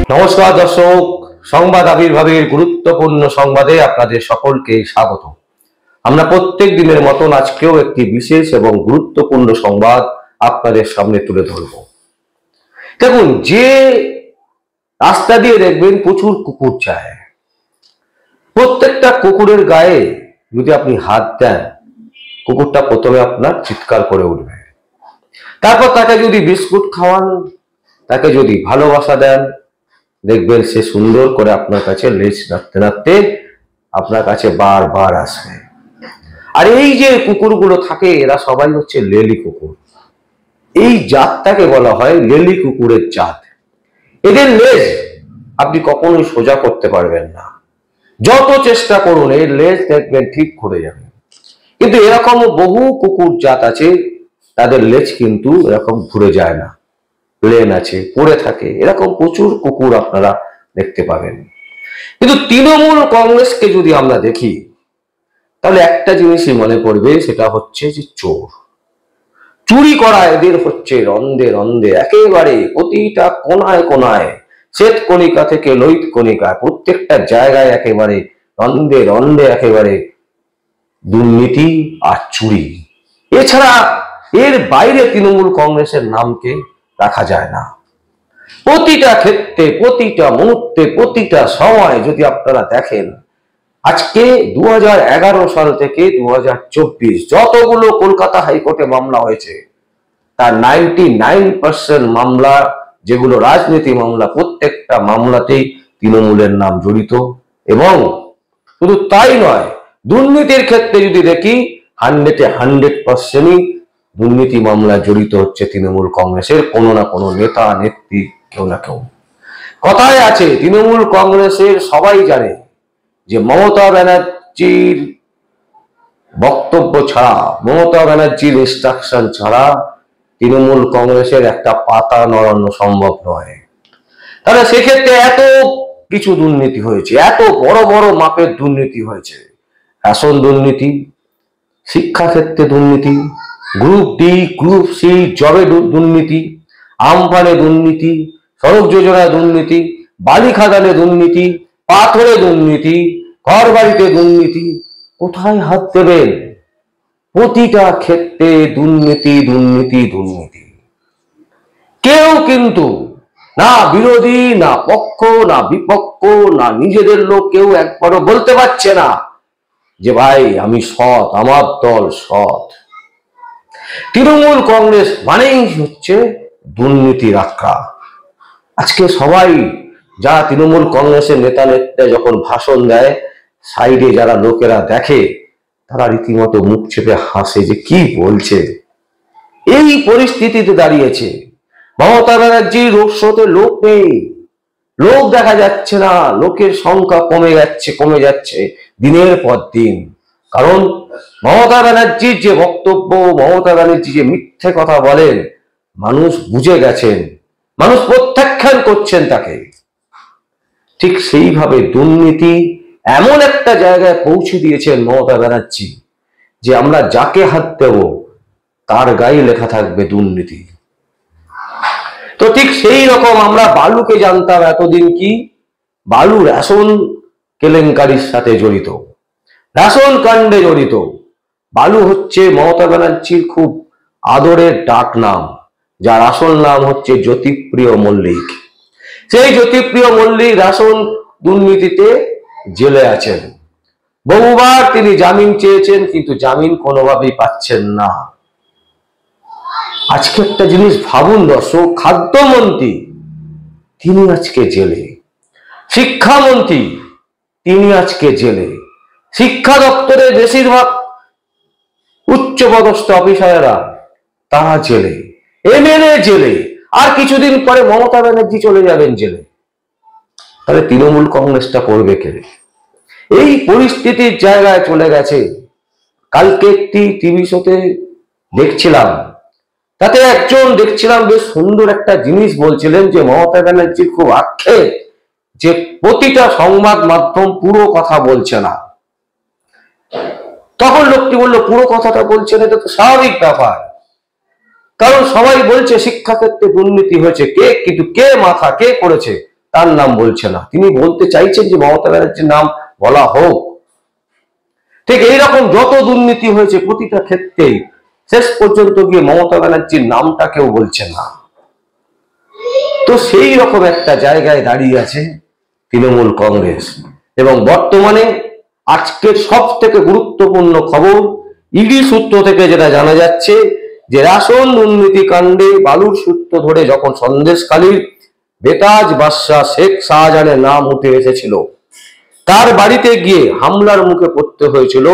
নমস্কার দর্শক, সংবাদ আবির্ভাবের গুরুত্বপূর্ণ সংবাদে আপনাদের সকলকে স্বাগত। আমরা প্রত্যেক দিনের মতন আজকেও একটি বিশেষ এবং গুরুত্বপূর্ণ সংবাদ আপনাদের সামনে তুলে ধরব। দেখুন, যে রাস্তা দিয়ে দেখবেন প্রচুর কুকুর যায়, প্রত্যেকটা কুকুরের গায়ে যদি আপনি হাত দেন, কুকুরটা প্রথমে আপনার চিৎকার করে উঠবে। তারপর তাকে যদি বিস্কুট খাওয়ান, তাকে যদি ভালোবাসা দেন, দেখবেন সে সুন্দর করে আপনার কাছে লেজ নাড়তে নাড়তে আপনার কাছে বারবার আসবে। আর এই যে কুকুরগুলো থাকে, এরা সবাই হচ্ছে লেলি কুকুর। এই জাতটাকে বলা হয় লেলি কুকুরের জাত। এদের লেজ আপনি কখনোই সোজা করতে পারবেন না, যত চেষ্টা করুন এর লেজ দেখবেন ঠিক ঘুরে যাবে। কিন্তু এরকম বহু কুকুর জাত আছে, তাদের লেজ কিন্তু এরকম ঘুরে যায় না, প্লেন আছে, পড়ে থাকে। এরকম প্রচুর কুকুর আপনারা দেখতে পাবেন। কিন্তু তৃণমূল কংগ্রেসকে যদি আমরা দেখি, তাহলে একটা জিনিসই মনে পড়বে, সেটা হচ্ছে যে চোর। চুরি করা এদের হচ্ছে রন্ধে রন্ধে, একেবারে প্রতিটা কোনায় কোনায়, শ্বেত কণিকা থেকে লোহিত কণিকা, প্রত্যেকটা জায়গায় একেবারে রন্ধে রন্ধে একেবারে দুর্নীতি আর চুরি। এছাড়া এর বাইরে তৃণমূল কংগ্রেসের নামকে রাখা যায় না। প্রতিটা ক্ষেত্রে, প্রতিটা মুহূর্তে, প্রতিটা সময় যদি আপনারা দেখেন, আজকে 2011 সাল থেকে 2024 যতগুলো কলকাতা হাইকোর্টে মামলা হয়েছে, তার 99% মামলা, যেগুলো রাজনীতি মামলা, প্রত্যেকটা মামলাতেই তৃণমূলের নাম জড়িত। এবং শুধু তাই নয়, দুর্নীতির ক্ষেত্রে যদি দেখি, 100% দুর্নীতি মামলা জড়িত হচ্ছে তৃণমূল কংগ্রেসের কোনো না কোনো নেতা নেত্রী, কেউ না কেউ। কথায় আছে, তৃণমূল কংগ্রেসের সবাই জানে যে মমতা ব্যানার্জির বক্তব্য ছাড়া, মমতা ব্যানার্জির ইনস্ট্রাকশন ছাড়া তৃণমূল কংগ্রেসের একটা পাতা নড়ানো সম্ভব নয়। তাহলে সেক্ষেত্রে এত কিছু দুর্নীতি হয়েছে, এত বড় বড় মাপের দুর্নীতি হয়েছে। রেশন দুর্নীতি, শিক্ষাক্ষেত্রে দুর্নীতি, গ্রুপ ডি গ্রুপ সি জবে দুর্নীতি, আমফানে দুর্নীতি, সড়ক যোজনায় দুর্নীতি, বালি খাদানে দুর্নীতি, পাথরে দুর্নীতি, ঘর বাড়িতে দুর্নীতি। কোথায় হাত দেবেন? প্রতিটা ক্ষেত্রে দুর্নীতি দুর্নীতি দুর্নীতি। কেউ কিন্তু না বিরোধী, না পক্ষ, না বিপক্ষ, না নিজেদের লোক, কেউ একবারও বলতে পারছে না যে ভাই আমি সৎ, আমার দল সৎ। তৃণমূল কংগ্রেস মানেই হচ্ছে দুর্নীতির আখড়া। আজকে সবাই যারা তৃণমূল কংগ্রেসের নেতা নেত্রীরা যখন ভাষণ দেয়, সাইডে যারা লোকেরা দেখে, তারা রীতিমতো মুখ চেপে হাসে যে কি বলছে। এই পরিস্থিতিতে দাঁড়িয়েছে মমতা ব্যানার্জির রোড শোতে লোক নেই, লোক দেখা যাচ্ছে না, লোকের সংখ্যা কমে যাচ্ছে দিনের পর দিন। কারণ মমতা ব্যানার্জির যে বক্তব্য, মমতা ব্যানার্জি যে মিথ্যে কথা বলেন, মানুষ বুঝে গেছেন, মানুষ প্রত্যাখ্যান করছেন তাকে। ঠিক সেইভাবে দুর্নীতি এমন একটা জায়গায় পৌঁছে দিয়েছেন মমতা ব্যানার্জি, যে আমরা যাকে হাত দেব তার গায়ে লেখা থাকবে দুর্নীতি। তো ঠিক সেই রকম আমরা বালুকে জানতাম এতদিন কি, বালু রেশন কেলেঙ্কারির সাথে জড়িত, রেশন কাণ্ডে জড়িত। বালু হচ্ছে মমতা ব্যানার্জির খুব আদরের ডাক নাম, যার আসল নাম হচ্ছে জ্যোতিপ্রিয় মল্লিক। সেই জ্যোতিপ্রিয় মল্লিক রেশন দুর্নীতিতে জেলে আছেন। বহুবার তিনি জামিন চেয়েছেন, কিন্তু জামিন কোনোভাবেই পাচ্ছেন না। আজকে একটা জিনিস ভাবুন দর্শক, খাদ্যমন্ত্রী তিনি আজকে জেলে, শিক্ষামন্ত্রী তিনি আজকে জেলে, শিক্ষা দপ্তরের বেশিরভাগ উচ্চপদস্থ অফিসাররা তারা জেলে, এমএলএ জেলে, আর কিছুদিন পরে মমতা ব্যানার্জি চলে যাবেন জেলে। তাহলে তৃণমূল কংগ্রেসটা করবে কে? এই পরিস্থিতির জায়গায় চলে গেছে। কালকে একটি টিভি শোতে দেখছিলাম, তাতে একজন দেখছিলাম বেশ সুন্দর একটা জিনিস বলছিলেন, যে মমতা ব্যানার্জির খুব আক্ষেপ যে প্রতিটা সংবাদ মাধ্যম পুরো কথা বলছে না। তখন লোকটি বললো, পুরো কথাটা বলছে না, এটা তো স্বাভাবিক ব্যাপার, কারণ সবাই বলছে শিক্ষাক্ষেত্রে দুর্নীতি হয়েছে, কিন্তু কে মাথা, কে করেছে তার নাম বলছে না। তিনি বলতে চাইছেন যে মমতা ব্যানার্জির নাম বলা হোক। ঠিক এইরকম যত দুর্নীতি হয়েছে প্রতিটা ক্ষেত্রেই শেষ পর্যন্ত গিয়ে মমতা ব্যানার্জির নামটা কেউ বলছে না। তো সেই রকম একটা জায়গায় দাঁড়িয়ে আছে তৃণমূল কংগ্রেস। এবং বর্তমানে আজকের সব থেকে গুরুত্বপূর্ণ খবর, ইডি সূত্র থেকে যেটা জানা যাচ্ছে যে রেশন দুর্নীতি কাণ্ডে বালুর সূত্র ধরে যখন সন্দেশখালীর বেতাজ বাদশা শেখ শাহজাহানের নাম উঠে এসেছিল, তার বাড়িতে গিয়ে হামলার মুখে পড়তে হয়েছিল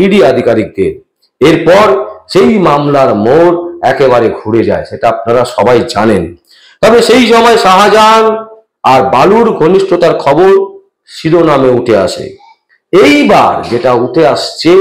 ইডি আধিকারিকদের। এরপর সেই মামলার মোড় একেবারে ঘুরে যায়, সেটা আপনারা সবাই জানেন। তবে সেই সময় শাহজাহান আর বালুর ঘনিষ্ঠতার খবর শিরোনামে উঠে আসে। এইবার যেটা উঠে আসছে,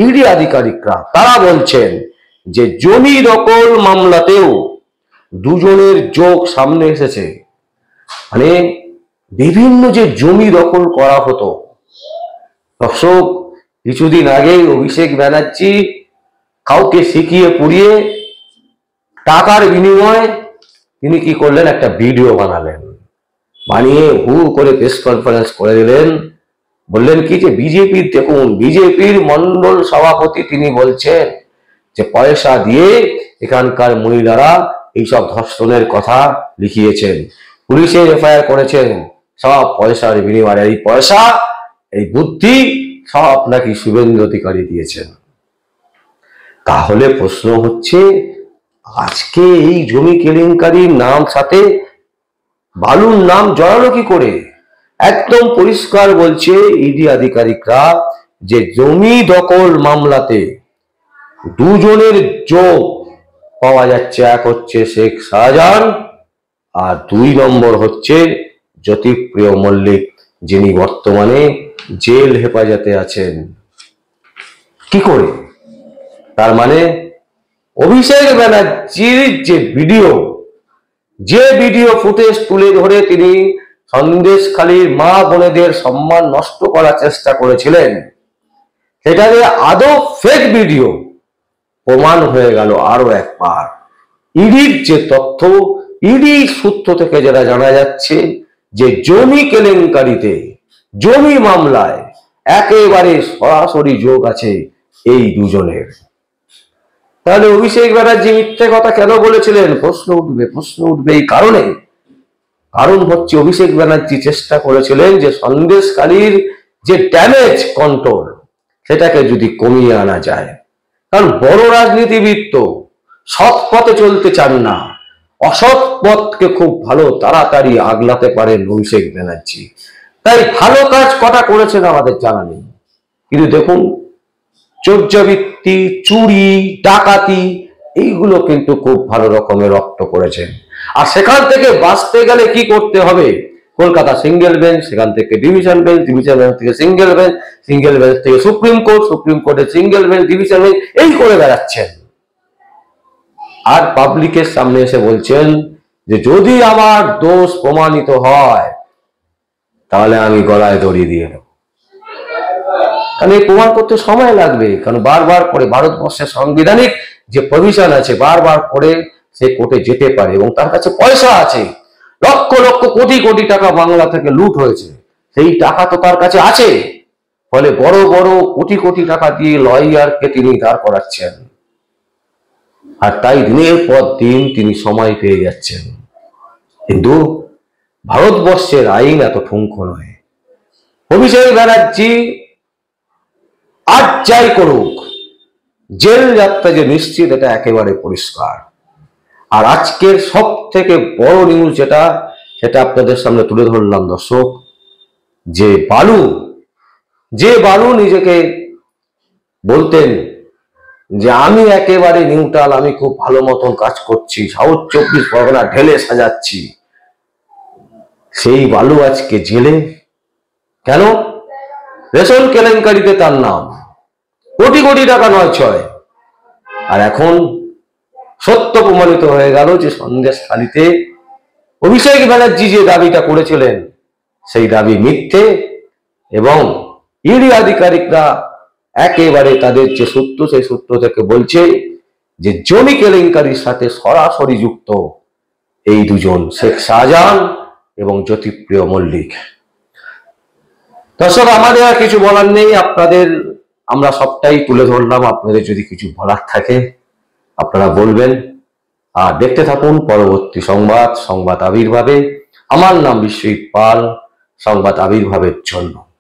ইডি আধিকারিকরা তারা বলছেন যে জমি দখল মামলাতেও দুজনের যোগ সামনে এসেছে। মানে বিভিন্ন যে জমি দখল করা হতো, দর্শক কিছুদিন আগে অভিষেক ব্যানার্জি কাউকে শিখিয়ে পুড়িয়ে টাকার বিনিময়ে তিনি কি করলেন, একটা ভিডিও বানালেন, বানিয়ে হু করে প্রেস কনফারেন্স করে দিলেন। বললেন কি যে বিজেপির, দেখুন বিজেপির মন্ডল সভাপতি তিনি বলছেন যে পয়সা দিয়ে এখানকার মহিলারা এইসব ধর্ষণের কথা লিখিয়েছেন, পুলিশের এফআইআর করেছেন, সব পয়সার বিনিময়ে। এই পয়সা, এই বুদ্ধি সব নাকি শুভেন্দু অধিকারী দিয়েছেন। তাহলে প্রশ্ন হচ্ছে, আজকে এই জমি কেলেঙ্কারির নাম সাথে বালুর নাম জড়ালো কি করে? একদম পরিষ্কার বলছে ইডি আধিকারিকরা যে জমি দখল মামলাতে দুজনের যোগ পাওয়া যাচ্ছে। এক হচ্ছে শেখ শাহজাহান আর 2 নম্বর হচ্ছে জ্যোতিপ্রিয় মল্লিক, যিনি বর্তমানে জেল হেফাজতে আছেন। কি করে? তার মানে অভিষেক ব্যানার্জির যে ভিডিও ফুটেজ তুলে ধরে তিনি সন্দেশখালীর মা বোনেদের সম্মান নষ্ট করার চেষ্টা করেছিলেন, সেটা যে আদৌ ফেক ভিডিও প্রমাণ হয়ে গেল আরো একবার। ইডির যে তথ্য, ইডি সূত্র থেকে যেটা জানা যাচ্ছে যে জমি কেলেঙ্কারিতে, জমি মামলায় একেবারে সরাসরি যোগ আছে এই দুজনের। তাহলে অভিষেক ব্যানার্জি মিথ্যে কথা কেন বলেছিলেন? প্রশ্ন উঠবে এই কারণে। কারণ হচ্ছে অভিষেক ব্যানার্জি চেষ্টা করেছিলেন যে সন্দেশখালীর যে ড্যামেজ কন্ট্রোল, সেটাকে যদি কমিয়ে আনা যায়। কারণ বড় রাজনীতিবিদ তো সৎ পথে চলতে চান না, অসৎ পথকে খুব ভালো তাড়াতাড়ি আগলাতে পারেন অভিষেক ব্যানার্জি। তাই ভালো কাজ কটা করেছেন আমাদের জানা নেই, কিন্তু দেখুন চর্যাবৃত্তি, চুরি, ডাকাতি এইগুলো কিন্তু খুব ভালো রকমের রপ্ত করেছেন। আর সেখান থেকে বাঁচতে গেলে কি করতে হবে? কলকাতা সিঙ্গেল বেঞ্চ, সেখান থেকে ডিভিশন বেঞ্চ, ডিভিশন বেঞ্চ থেকে সিঙ্গেল বেঞ্চ, সিঙ্গেল বেঞ্চ থেকে সুপ্রিম কোর্ট, সুপ্রিম কোর্টে সিঙ্গেল বেঞ্চ, ডিভিশন বেঞ্চ, এই করে বেড়াচ্ছেন। আর পাবলিকের সামনে এসে বলছেন যে যদি আমার দোষ প্রমাণিত হয় তাহলে আমি গলায় দড়ি দিয়ে দেব। কারণ এই প্রমাণ করতে সময় লাগবে, কারণ বারবার করে ভারতবর্ষের সাংবিধানিক যে প্রভিশন আছে, বারবার করে সে কোর্টে যেতে পারে এবং তার কাছে পয়সা আছে। লক্ষ লক্ষ কোটি কোটি টাকা বাংলা থেকে লুট হয়েছে, সেই টাকা তো তার কাছে আছে। ফলে বড় বড় কোটি কোটি টাকা দিয়ে লয়ারকে তিনি দাঁড় করাচ্ছেন, আর তাই দিনের পর দিন তিনি সময় পেয়ে যাচ্ছেন। কিন্তু ভারতবর্ষের আইন এত ঠুনকো নয়। অভিষেক ব্যানার্জি আজ যাই করুক, জেল যাত্রা যে নিশ্চিত, এটা একেবারে পরিষ্কার। আর আজকের সব থেকে বড় নিউজ যেটা, সেটা আপনাদের সামনে তুলে ধরলাম দর্শক, যে বালু নিজেকে বলতেন যে আমি একেবারে নিউট্রাল, আমি খুব ভালো মতন কাজ করছি, সাউথ 24 পরগনা ঢেলে সাজাচ্ছি, সেই বালু আজকে জেলে। কেন? রেশন কেলেঙ্কারিতে তার নাম, কোটি কোটি টাকা নয় ছয়। আর এখন সত্য প্রমাণিত হয়ে গেল যে সন্দেশখালীতে অভিষেক ব্যানার্জি যে দাবিটা করেছিলেন সেই দাবি মিথ্যে। এবং ইডি আধিকারিকরা একেবারে তাদের যে সূত্র, সেই সূত্র থেকে বলছে যে জমি কেলেঙ্কারির সাথে সরাসরি যুক্ত এই দুজন, শেখ শাহজাহান এবং জ্যোতিপ্রিয় মল্লিক। দর্শক, আমাদের আর কিছু বলার নেই, আপনাদের আমরা সবটাই তুলে ধরলাম। আপনাদের যদি কিছু বলার থাকে আপনারা বলবেন। আর দেখতে থাকুন পরবর্তী সংবাদ আবির্ভাবে। আমার নাম বিশ্বজিৎ পাল, সংবাদ আবির্ভাবের জন্য।